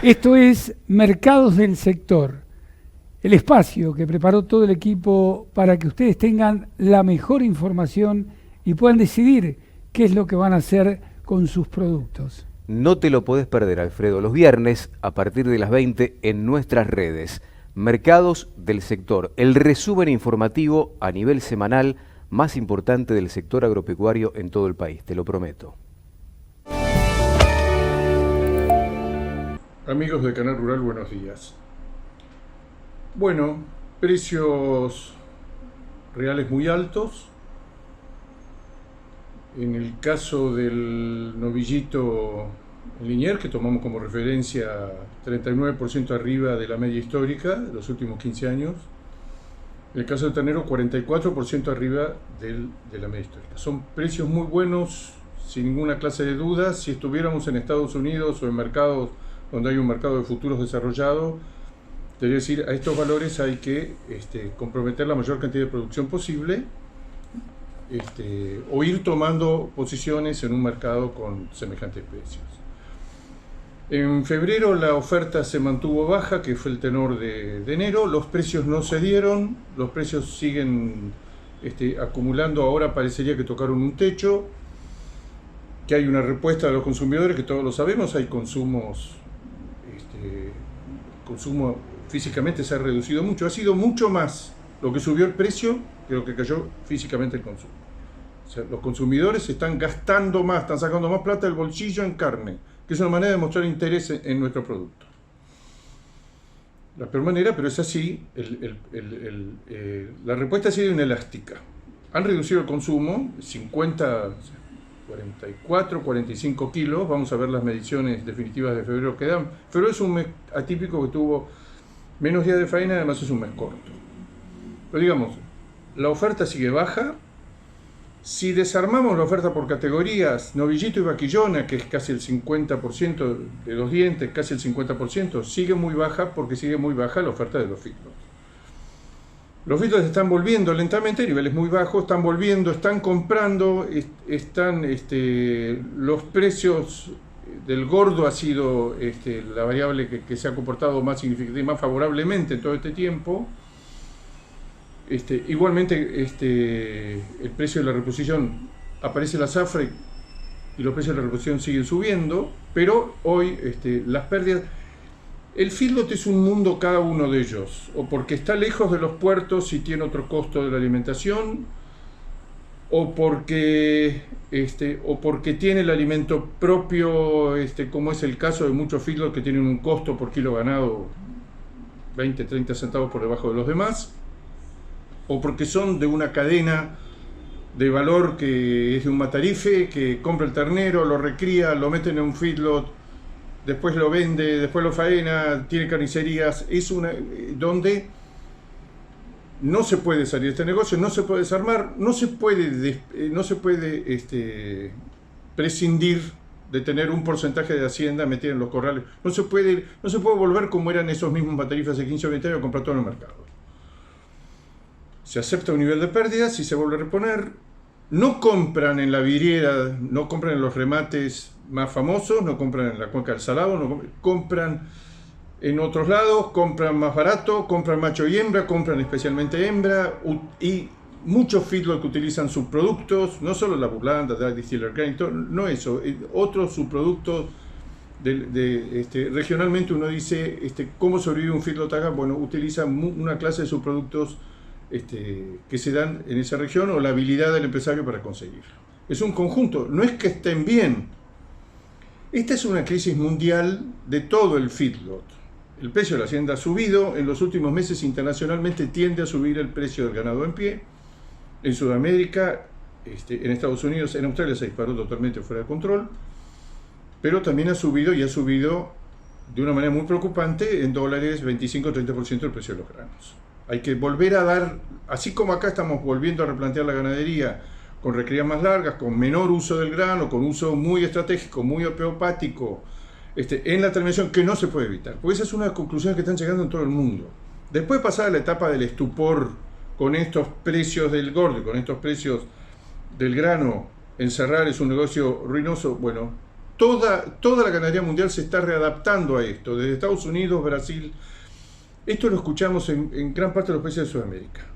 Esto es Mercados del Sector, el espacio que preparó todo el equipo para que ustedes tengan la mejor información y puedan decidir qué es lo que van a hacer con sus productos. No te lo podés perder, Alfredo, los viernes a partir de las 20 en nuestras redes. Mercados del Sector, el resumen informativo a nivel semanal más importante del sector agropecuario en todo el país, te lo prometo. Amigos de Canal Rural, buenos días. Bueno, precios reales muy altos. En el caso del novillito en Liniers, que tomamos como referencia 39% arriba de la media histórica de los últimos 15 años. En el caso del ternero, 44% arriba de la media histórica. Son precios muy buenos, sin ninguna clase de duda. Si estuviéramos en Estados Unidos o en mercados donde hay un mercado de futuros desarrollado, te voy a decir, a estos valores hay que comprometer la mayor cantidad de producción posible, o ir tomando posiciones en un mercado con semejantes precios. En febrero la oferta se mantuvo baja, que fue el tenor de enero. Los precios no cedieron, los precios siguen acumulando. Ahora parecería que tocaron un techo, que hay una respuesta de los consumidores, que todos lo sabemos. Hay consumo físicamente se ha reducido mucho. Ha sido mucho más lo que subió el precio que lo que cayó físicamente el consumo. O sea, los consumidores están gastando más, están sacando más plata del bolsillo en carne, que es una manera de mostrar interés en nuestro producto. La peor manera, pero es así, la respuesta ha sido inelástica. Han reducido el consumo, 44, 45 kilos, vamos a ver las mediciones definitivas de febrero que dan. Febrero es un mes atípico que tuvo menos días de faena, además es un mes corto. Pero digamos, la oferta sigue baja. Si desarmamos la oferta por categorías, novillito y vaquillona, que es casi el 50% de los dientes, casi el 50%, sigue muy baja porque sigue muy baja la oferta de los feedlots. Los feedlots están volviendo lentamente a niveles muy bajos, están volviendo, están comprando, los precios del gordo ha sido la variable que se ha comportado más significativamente, más favorablemente en todo este tiempo. Igualmente el precio de la reposición, aparece la zafra y los precios de la reposición siguen subiendo, pero hoy las pérdidas, el feedlot es un mundo cada uno de ellos, o porque está lejos de los puertos y tiene otro costo de la alimentación, o porque tiene el alimento propio, como es el caso de muchos feedlots que tienen un costo por kilo ganado 20, 30 centavos por debajo de los demás, o porque son de una cadena de valor que es de un matarife, que compra el ternero, lo recría, lo meten en un feedlot, después lo vende, después lo faena, tiene carnicerías. Es donde no se puede salir de este negocio, no se puede desarmar, no se puede prescindir de tener un porcentaje de hacienda metida en los corrales. No se puede volver como eran esos mismos matarifes hace 15 o 20 años a comprar todo en el mercado. Se acepta un nivel de pérdidas y se vuelve a reponer. No compran en la vidriera, no compran en los remates más famosos, no compran en la cuenca del Salado, compran en otros lados, compran más barato, compran macho y hembra, compran especialmente hembra, y muchos feedlots que utilizan subproductos, no solo la burlanda, la distiller grain, no eso, otros subproductos. Regionalmente uno dice, ¿cómo sobrevive un feedlot acá? Bueno, utiliza una clase de subproductos que se dan en esa región, o la habilidad del empresario para conseguirlo. Es un conjunto, no es que estén bien. Esta es una crisis mundial de todo el feedlot. El precio de la hacienda ha subido, en los últimos meses internacionalmente tiende a subir el precio del ganado en pie. En Sudamérica, en Estados Unidos, en Australia se disparó totalmente fuera de control, pero también ha subido, y ha subido de una manera muy preocupante, en dólares 25-30% el precio de los granos. Hay que volver a dar, así como acá estamos volviendo a replantear la ganadería con recrías más largas, con menor uso del grano, con uso muy estratégico, muy homeopático, en la terminación, que no se puede evitar. Porque esa es una conclusión que están llegando en todo el mundo. Después de pasar la etapa del estupor con estos precios del gordo y con estos precios del grano, encerrar es un negocio ruinoso, bueno, toda la ganadería mundial se está readaptando a esto, desde Estados Unidos, Brasil. Esto lo escuchamos en gran parte de los países de Sudamérica.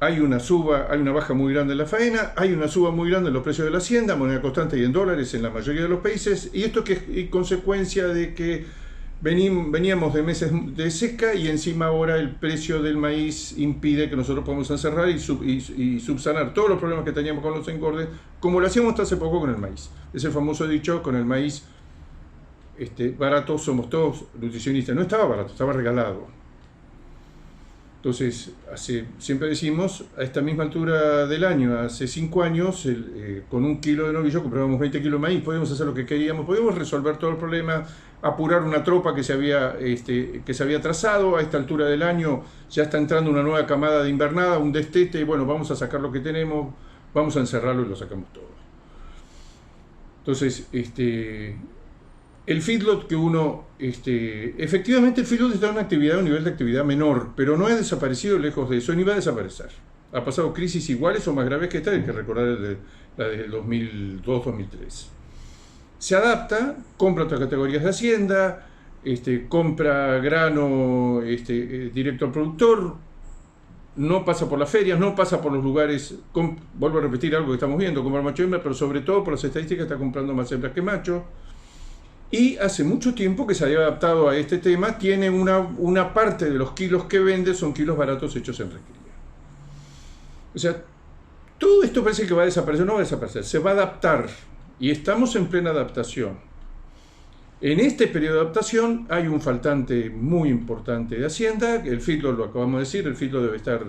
Hay una suba, hay una baja muy grande en la faena, hay una suba muy grande en los precios de la hacienda, moneda constante y en dólares en la mayoría de los países, y esto que es consecuencia de que veníamos de meses de seca y encima ahora el precio del maíz impide que nosotros podamos encerrar y subsanar todos los problemas que teníamos con los engordes, como lo hacíamos hasta hace poco con el maíz. Ese famoso dicho, con el maíz barato somos todos nutricionistas. No estaba barato, estaba regalado. Entonces, siempre decimos, a esta misma altura del año, hace 5 años, con 1 kilo de novillo comprábamos 20 kilos de maíz, podíamos hacer lo que queríamos, podíamos resolver todo el problema, apurar una tropa que se había trazado. A esta altura del año ya está entrando una nueva camada de invernada, un destete, y bueno, vamos a sacar lo que tenemos, vamos a encerrarlo y lo sacamos todo. Entonces, el feedlot que uno, efectivamente el feedlot está en una actividad, un nivel de actividad menor, pero no ha desaparecido lejos de eso, ni va a desaparecer. Ha pasado crisis iguales o más graves que esta, hay que recordar la del 2002-2003. Se adapta, compra otras categorías de hacienda, compra grano directo al productor, no pasa por las ferias, no pasa por los lugares, vuelvo a repetir algo que estamos viendo, compra macho y hembra, pero sobre todo por las estadísticas está comprando más hembras que machos. Y hace mucho tiempo que se había adaptado a este tema, tiene una parte de los kilos que vende son kilos baratos hechos en recría. O sea, todo esto parece que va a desaparecer, no va a desaparecer, se va a adaptar y estamos en plena adaptación. En este periodo de adaptación hay un faltante muy importante de hacienda, el feedlot lo acabamos de decir, el feedlot debe estar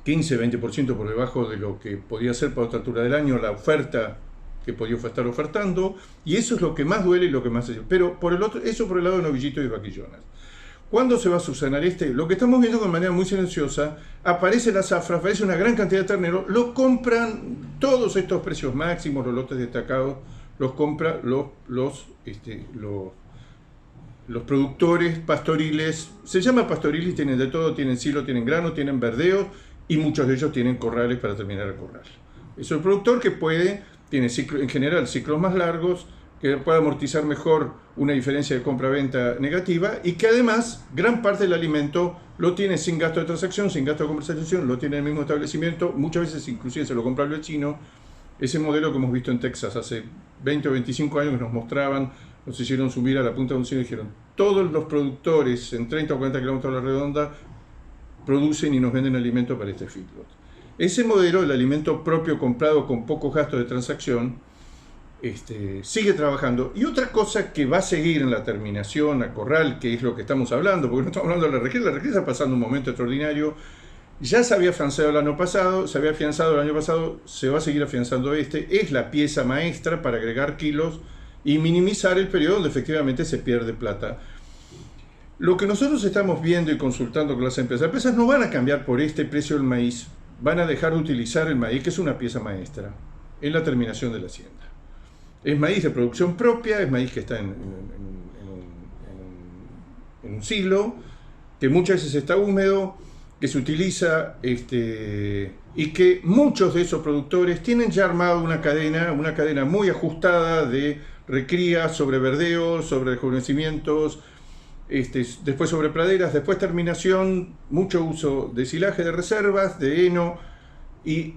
15-20% por debajo de lo que podía ser para otra altura del año la oferta que podía estar ofertando, y eso es lo que más duele y lo que más... Pero eso por el lado de novillitos y vaquillonas. ¿Cuándo se va a subsanar lo que estamos viendo de manera muy silenciosa? Aparece la zafra, aparece una gran cantidad de terneros, lo compran todos estos precios máximos, los lotes destacados, los compran los productores pastoriles. Se llama pastoriles, tienen de todo, tienen silo, tienen grano, tienen verdeo, y muchos de ellos tienen corrales para terminar el corral. Es el productor que tiene en general ciclos más largos, que puede amortizar mejor una diferencia de compra-venta negativa, y que además gran parte del alimento lo tiene sin gasto de transacción, sin gasto de comercialización, lo tiene en el mismo establecimiento, muchas veces inclusive se lo compra el vecino. Ese modelo que hemos visto en Texas hace 20 o 25 años, que nos mostraban, nos hicieron subir a la punta de un cine y dijeron, todos los productores en 30 o 40 kilómetros a la redonda producen y nos venden alimento para este feedlot. Ese modelo, el alimento propio comprado con pocos gastos de transacción, sigue trabajando. Y otra cosa que va a seguir en la terminación a corral, que es lo que estamos hablando, porque no estamos hablando de la región está pasando un momento extraordinario, ya se había afianzado el año pasado, se va a seguir afianzando es la pieza maestra para agregar kilos y minimizar el periodo donde efectivamente se pierde plata. Lo que nosotros estamos viendo y consultando con las empresas no van a cambiar por este precio del maíz, van a dejar de utilizar el maíz, que es una pieza maestra, en la terminación de la hacienda. Es maíz de producción propia, es maíz que está en un silo, que muchas veces está húmedo, que se utiliza, y que muchos de esos productores tienen ya armado una cadena muy ajustada de recría, sobre verdeo, sobre rejuvenecimientos, después sobre praderas, después terminación, mucho uso de silaje de reservas, de heno, y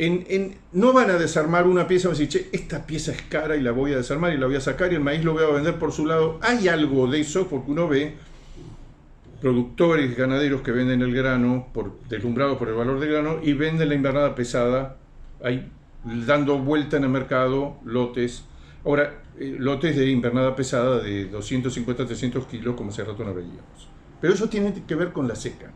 no van a desarmar una pieza y van a decir, che, esta pieza es cara y la voy a desarmar y la voy a sacar y el maíz lo voy a vender por su lado. Hay algo de eso, porque uno ve productores ganaderos que venden el grano, deslumbrados por el valor del grano, y venden la invernada pesada, ahí dando vuelta en el mercado lotes. Ahora, lotes de invernada pesada de 250 a 300 kilos, como hace rato no veíamos. Pero eso tiene que ver con la seca.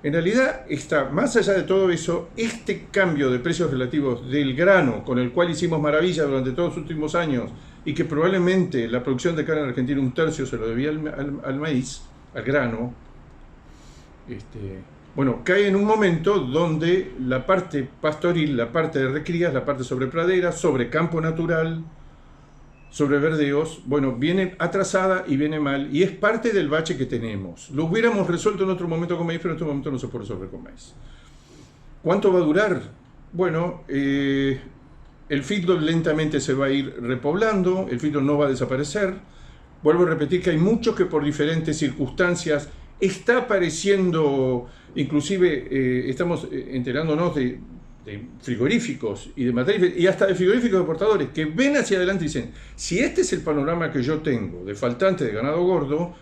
En realidad, más allá de todo eso, este cambio de precios relativos del grano, con el cual hicimos maravillas durante todos los últimos años, y que probablemente la producción de carne en Argentina 1/3 se lo debía al maíz, al grano, cae en un momento donde la parte pastoril, la parte de recrías, la parte sobre praderas, sobre campo natural, sobre verdeos, viene atrasada y viene mal, y es parte del bache que tenemos. Lo hubiéramos resuelto en otro momento con maíz, pero en este momento no se puede resolver con maíz. ¿Cuánto va a durar? el feedlot lentamente se va a ir repoblando, el feedlot no va a desaparecer. Vuelvo a repetir que hay muchos que por diferentes circunstancias está apareciendo, inclusive estamos enterándonos de frigoríficos y de materiales, y hasta de frigoríficos deportadores, que ven hacia adelante y dicen, si este es el panorama que yo tengo de faltante de ganado gordo,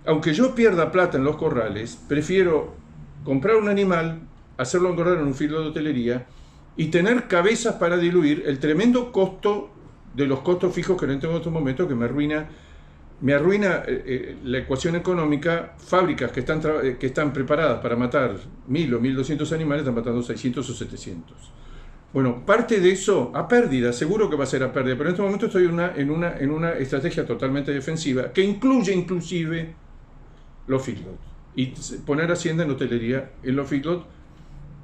aunque yo pierda plata en los corrales, prefiero comprar un animal, hacerlo engordar en un feedlot de hotelería y tener cabezas para diluir el tremendo costo de los costos fijos que no tengo en estos momentos, que me arruina la ecuación económica. Fábricas que están preparadas para matar 1000 o 1200 animales están matando 600 o 700. Bueno, parte de eso a pérdida, seguro que va a ser a pérdida, pero en este momento estoy en una estrategia totalmente defensiva que incluye inclusive los feedlots y poner hacienda en hotelería en los feedlots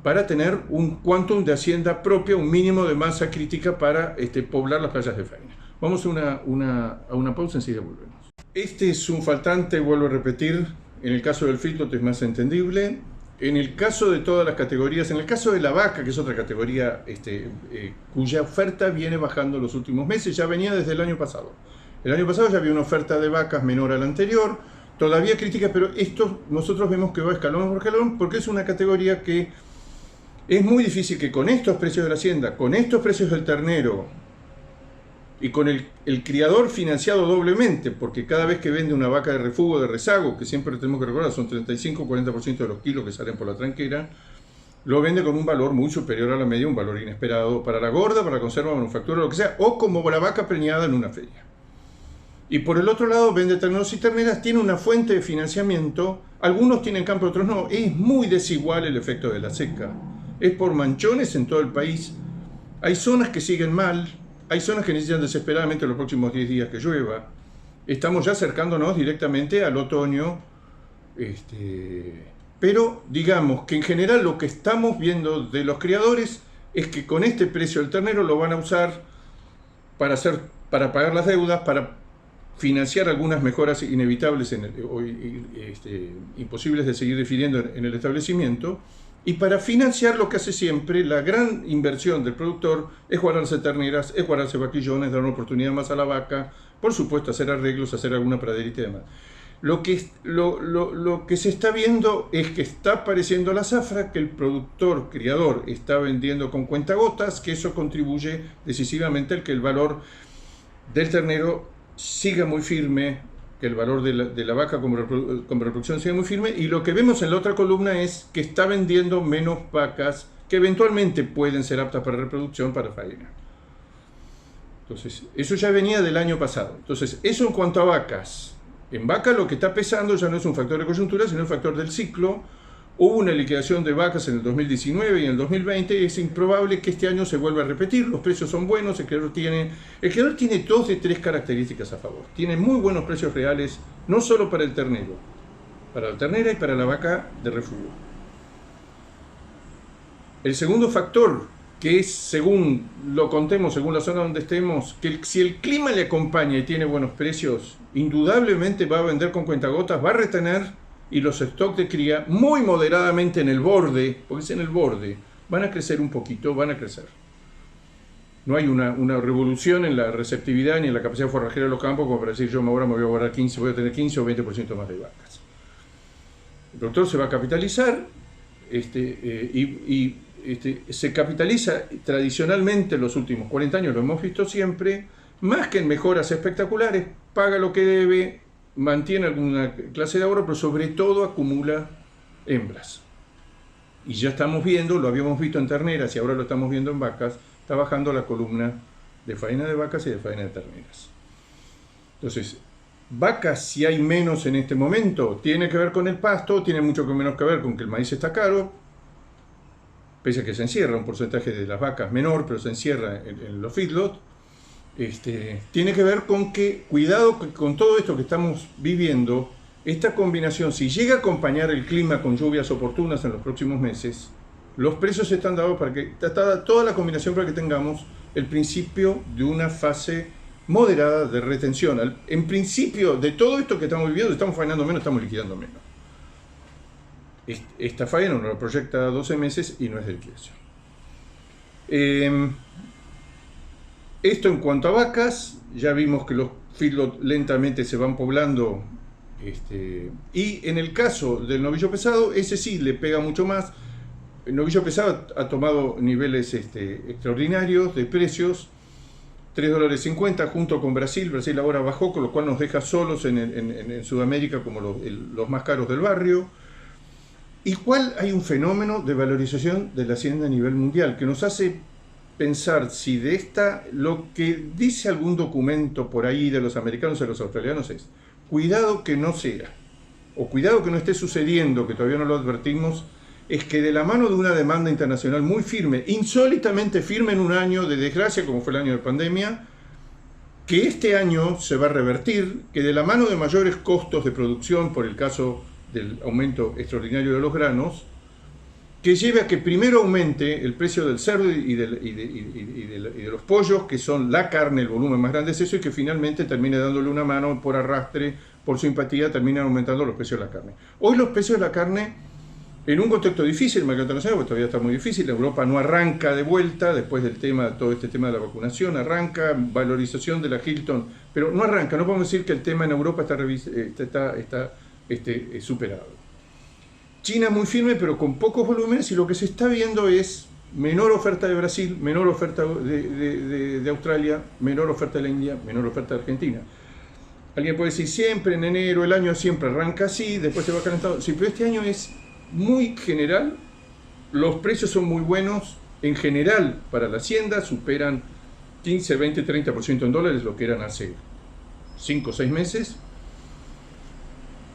para tener un quantum de hacienda propia, un mínimo de masa crítica para poblar las playas de faena. Vamos a una pausa, enseguida volvemos. Este es un faltante, vuelvo a repetir, en el caso del feedlot es más entendible. En el caso de todas las categorías, en el caso de la vaca, que es otra categoría cuya oferta viene bajando los últimos meses, ya venía desde el año pasado. El año pasado ya había una oferta de vacas menor a la anterior, todavía crítica, pero esto nosotros vemos que va escalón por escalón, porque es una categoría que es muy difícil que con estos precios de la hacienda, con estos precios del ternero, y con el criador financiado doblemente, porque cada vez que vende una vaca de refugo, de rezago, que siempre tenemos que recordar, son 35-40% de los kilos que salen por la tranquera, lo vende con un valor muy superior a la media, un valor inesperado para la gorda, para la conserva, manufactura, lo que sea, o como la vaca preñada en una feria. Y por el otro lado, vende terneros y terneras, tiene una fuente de financiamiento, algunos tienen campo, otros no, es muy desigual el efecto de la seca, es por manchones en todo el país, hay zonas que siguen mal, hay zonas que necesitan desesperadamente los próximos 10 días que llueva. Estamos ya acercándonos directamente al otoño. Pero digamos que en general lo que estamos viendo de los criadores es que con este precio del ternero lo van a usar para pagar las deudas, para financiar algunas mejoras inevitables imposibles de seguir definiendo en el establecimiento. Y para financiar lo que hace siempre, la gran inversión del productor es guardarse terneras, es guardarse vaquillones, dar una oportunidad más a la vaca, por supuesto hacer arreglos, hacer alguna praderita y demás. Lo que se está viendo es que está apareciendo la zafra, que el productor, criador, está vendiendo con cuentagotas, que eso contribuye decisivamente al que el valor del ternero siga muy firme, que el valor de la vaca como reproducción siga muy firme, y lo que vemos en la otra columna es que está vendiendo menos vacas que eventualmente pueden ser aptas para reproducción, para faena. Entonces, eso ya venía del año pasado. Entonces, eso en cuanto a vacas. En vaca lo que está pesando ya no es un factor de coyuntura, sino un factor del ciclo. Hubo una liquidación de vacas en el 2019 y en el 2020, y es improbable que este año se vuelva a repetir. Los precios son buenos, el criador tiene 2 de 3 características a favor. Tiene muy buenos precios reales, no solo para el ternero, para la ternera y para la vaca de refugio. El segundo factor, que es según lo contemos, según la zona donde estemos, que si el clima le acompaña y tiene buenos precios, indudablemente va a vender con cuentagotas, va a retener, y los stocks de cría muy moderadamente en el borde, porque es en el borde, van a crecer un poquito, van a crecer. No hay una revolución en la receptividad ni en la capacidad forrajera de los campos como para decir yo ahora me voy a guardar 15, voy a tener 15 o 20% más de vacas. El productor se va a capitalizar se capitaliza tradicionalmente en los últimos 40 años, lo hemos visto siempre, más que en mejoras espectaculares, paga lo que debe, mantiene alguna clase de ahorro, pero sobre todo acumula hembras. Y ya estamos viendo, lo habíamos visto en terneras y ahora lo estamos viendo en vacas, está bajando la columna de faena de vacas y de faena de terneras. Entonces, vacas, si hay menos en este momento, tiene que ver con el pasto, tiene mucho menos que ver con que el maíz está caro, pese a que se encierra un porcentaje de las vacas menor, pero se encierra en los feedlots. Tiene que ver con que, cuidado con todo esto que estamos viviendo, esta combinación, si llega a acompañar el clima con lluvias oportunas en los próximos meses, los precios están dados para que, está toda la combinación para que tengamos el principio de una fase moderada de retención. En principio, de todo esto que estamos viviendo, estamos faenando menos, estamos liquidando menos. Esta faena nos lo proyecta a 12 meses y no es de liquidación. Esto en cuanto a vacas, ya vimos que los feedlots lentamente se van poblando. Y en el caso del novillo pesado, ese sí le pega mucho más. El novillo pesado ha tomado niveles extraordinarios de precios, $3.50 junto con Brasil. Brasil ahora bajó, con lo cual nos deja solos en Sudamérica como los más caros del barrio. Igual hay un fenómeno de valorización de la hacienda a nivel mundial que nos hace pensar si de lo que dice algún documento por ahí de los americanos y de los australianos es cuidado que no sea, o cuidado que no esté sucediendo, que todavía no lo advertimos, es que de la mano de una demanda internacional muy firme, insólitamente firme en un año de desgracia como fue el año de pandemia, que este año se va a revertir, que de la mano de mayores costos de producción por el caso del aumento extraordinario de los granos, que lleve a que primero aumente el precio del cerdo y de los pollos, que son la carne, el volumen más grande es eso, y que finalmente termine dándole una mano por arrastre, por simpatía, terminan aumentando los precios de la carne. Hoy los precios de la carne, en un contexto difícil, el mercado internacional, porque todavía está muy difícil, Europa no arranca de vuelta, después del todo este tema de la vacunación, arranca, valorización de la Hilton, pero no arranca, no podemos decir que el tema en Europa está superado. China muy firme, pero con pocos volúmenes, y lo que se está viendo es menor oferta de Brasil, menor oferta de Australia, menor oferta de la India, menor oferta de Argentina. Alguien puede decir, siempre en enero, el año siempre arranca así, después se va calentando. Sí, pero este año es muy general, los precios son muy buenos, en general para la hacienda, superan 15, 20, 30% en dólares, lo que eran hace 5 o 6 meses,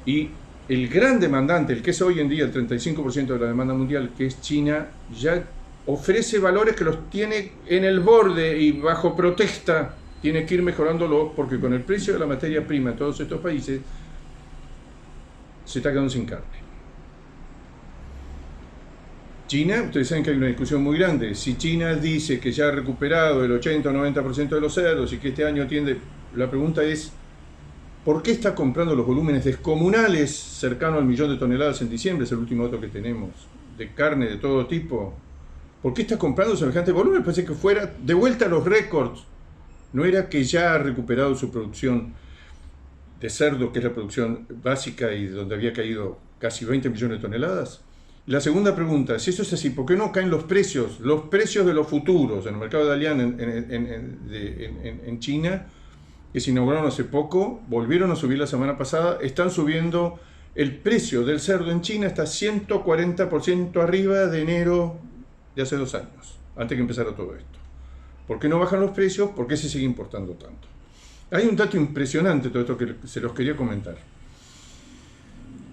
y el gran demandante, el que es hoy en día el 35% de la demanda mundial, que es China, ya ofrece valores que los tiene en el borde y bajo protesta tiene que ir mejorándolo, porque con el precio de la materia prima en todos estos países se está quedando sin carne. China, ustedes saben que hay una discusión muy grande. Si China dice que ya ha recuperado el 80 o 90% de los cerdos y que este año tiende, la pregunta es, ¿por qué está comprando los volúmenes descomunales cercanos al 1.000.000 de toneladas en diciembre? Es el último dato que tenemos, de carne de todo tipo. ¿Por qué está comprando semejante volumen? Parece que fuera de vuelta a los récords. ¿No era que ya ha recuperado su producción de cerdo, que es la producción básica y donde había caído casi 20 millones de toneladas? La segunda pregunta, si eso es así, ¿por qué no caen los precios de los futuros en el mercado de Dalian en China, que se inauguraron hace poco, volvieron a subir la semana pasada, están subiendo, el precio del cerdo en China está 140% arriba de enero de hace 2 años, antes que empezara todo esto. ¿Por qué no bajan los precios? ¿Por qué se sigue importando tanto? Hay un dato impresionante, todo esto que se los quería comentar.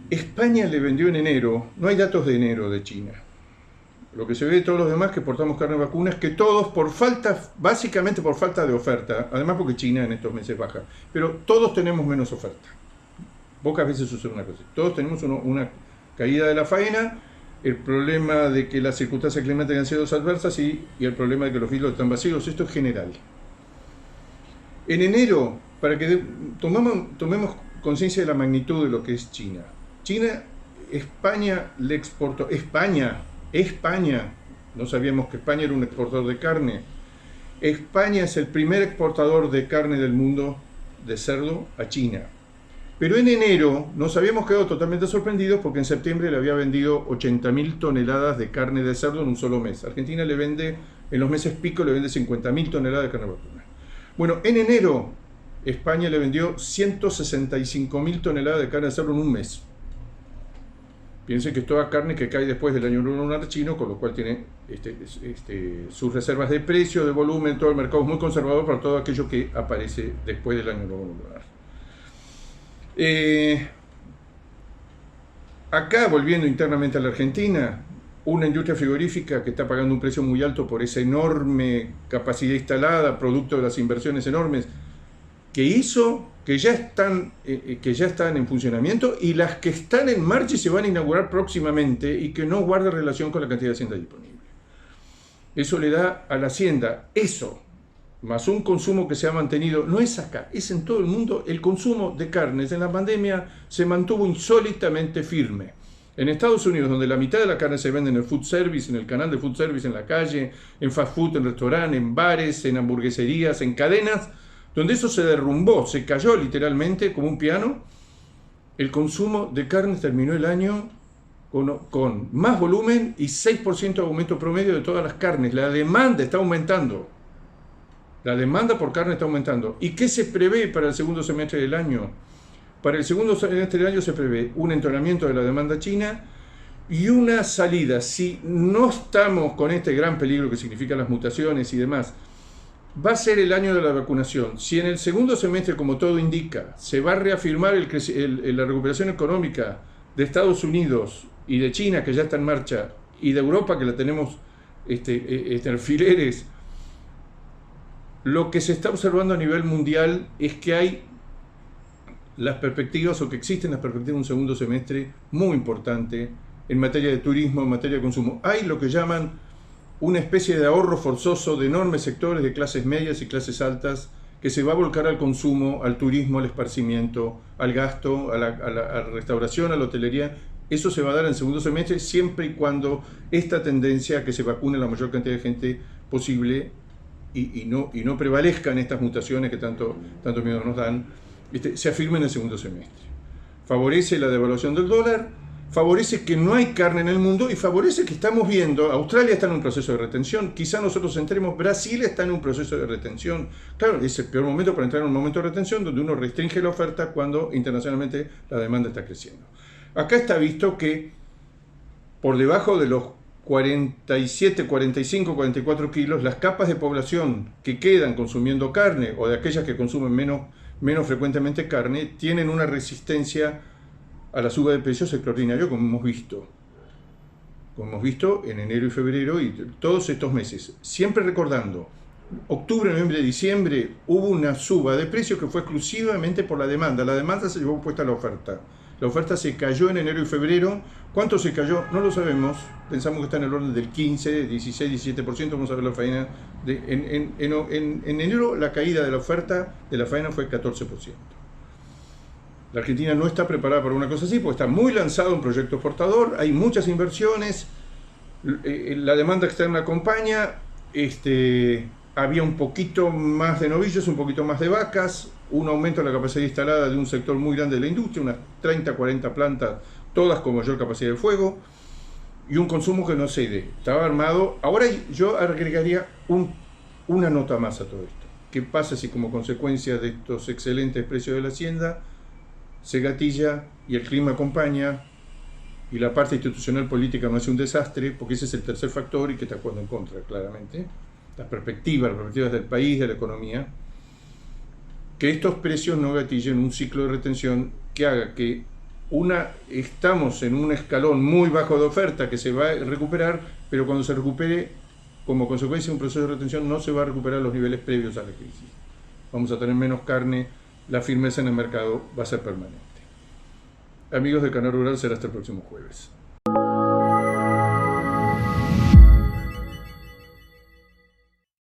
España le vendió en enero, no hay datos de enero de China. Lo que se ve de todos los demás que portamos carne vacuna es que todos básicamente por falta de oferta, además porque China en estos meses baja, pero todos tenemos menos oferta. Pocas veces sucede una cosa. Todos tenemos una caída de la faena, el problema de que las circunstancias climáticas han sido adversas y el problema de que los filos están vacíos. Esto es general. En enero, para que tomemos conciencia de la magnitud de lo que es China. España le exportó, España, no sabíamos que España era un exportador de carne. España es el primer exportador de carne del mundo de cerdo a China. Pero en enero nos habíamos quedado totalmente sorprendidos porque en septiembre le había vendido 80.000 toneladas de carne de cerdo en un solo mes. Argentina le vende, en los meses pico, le vende 50.000 toneladas de carne vacuna. Bueno, en enero España le vendió 165.000 toneladas de carne de cerdo en un mes. Piensen que es toda carne que cae después del año lunar chino, con lo cual tiene sus reservas de precio, de volumen, todo el mercado es muy conservador para todo aquello que aparece después del año lunar. Acá, volviendo internamente a la Argentina, una industria frigorífica que está pagando un precio muy alto por esa enorme capacidad instalada, producto de las inversiones enormes que hizo, que ya están en funcionamiento, y las que están en marcha y se van a inaugurar próximamente y que no guarda relación con la cantidad de hacienda disponible. Eso le da a la hacienda, eso, más un consumo que se ha mantenido, no es acá, es en todo el mundo. El consumo de carnes en la pandemia se mantuvo insólitamente firme. En Estados Unidos, donde la mitad de la carne se vende en el food service, en el canal de food service, en la calle, en fast food, en restaurantes, en bares, en hamburgueserías, en cadenas, donde eso se derrumbó, se cayó literalmente como un piano, el consumo de carne terminó el año con más volumen y 6% de aumento promedio de todas las carnes. La demanda está aumentando. La demanda por carne está aumentando. ¿Y qué se prevé para el segundo semestre del año? Para el segundo semestre del año se prevé un entonamiento de la demanda china y una salida. Si no estamos con este gran peligro que significan las mutaciones y demás, va a ser el año de la vacunación. Si en el segundo semestre, como todo indica, se va a reafirmar la recuperación económica de Estados Unidos y de China, que ya está en marcha, y de Europa, que la tenemos alfileres, lo que se está observando a nivel mundial es que hay las perspectivas, o que existen las perspectivas de un segundo semestre muy importante en materia de turismo, en materia de consumo. Hay lo que llaman una especie de ahorro forzoso de enormes sectores de clases medias y clases altas que se va a volcar al consumo, al turismo, al esparcimiento, al gasto, a la restauración, a la hotelería. Eso se va a dar en el segundo semestre siempre y cuando esta tendencia a que se vacune la mayor cantidad de gente posible y no prevalezcan estas mutaciones que tanto miedo nos dan, se afirme en el segundo semestre. Favorece la devaluación del dólar, favorece que no hay carne en el mundo y favorece que estamos viendo, Australia está en un proceso de retención, quizá nosotros entremos, Brasil está en un proceso de retención. Claro, es el peor momento para entrar en un momento de retención donde uno restringe la oferta cuando internacionalmente la demanda está creciendo. Acá está visto que por debajo de los 47, 45, 44 kilos, las capas de población que quedan consumiendo carne o de aquellas que consumen menos frecuentemente carne, tienen una resistencia a la suba de precios extraordinario, como hemos visto en enero y febrero y todos estos meses. Siempre recordando, octubre, noviembre, diciembre, hubo una suba de precios que fue exclusivamente por la demanda. La demanda se llevó puesta a la oferta. La oferta se cayó en enero y febrero. ¿Cuánto se cayó? No lo sabemos. Pensamos que está en el orden del 15, 16, 17%. Vamos a ver la faena. En enero la caída de la oferta de la faena fue 14%. La Argentina no está preparada para una cosa así, porque está muy lanzado un proyecto exportador, hay muchas inversiones, la demanda externa acompaña, había un poquito más de novillos, un poquito más de vacas, un aumento de la capacidad instalada de un sector muy grande de la industria, unas 30, 40 plantas, todas con mayor capacidad de fuego, y un consumo que no cede, estaba armado. Ahora yo agregaría una nota más a todo esto. ¿Qué pasa si como consecuencia de estos excelentes precios de la hacienda se gatilla y el clima acompaña y la parte institucional política no hace un desastre? Porque ese es el tercer factor y que está jugando en contra, claramente. Las perspectivas del país, de la economía. Que estos precios no gatillen un ciclo de retención que haga que estamos en un escalón muy bajo de oferta que se va a recuperar, pero cuando se recupere, como consecuencia de un proceso de retención, no se va a recuperar los niveles previos a la crisis. Vamos a tener menos carne, la firmeza en el mercado va a ser permanente. Amigos de Canal Rural, será hasta el próximo jueves.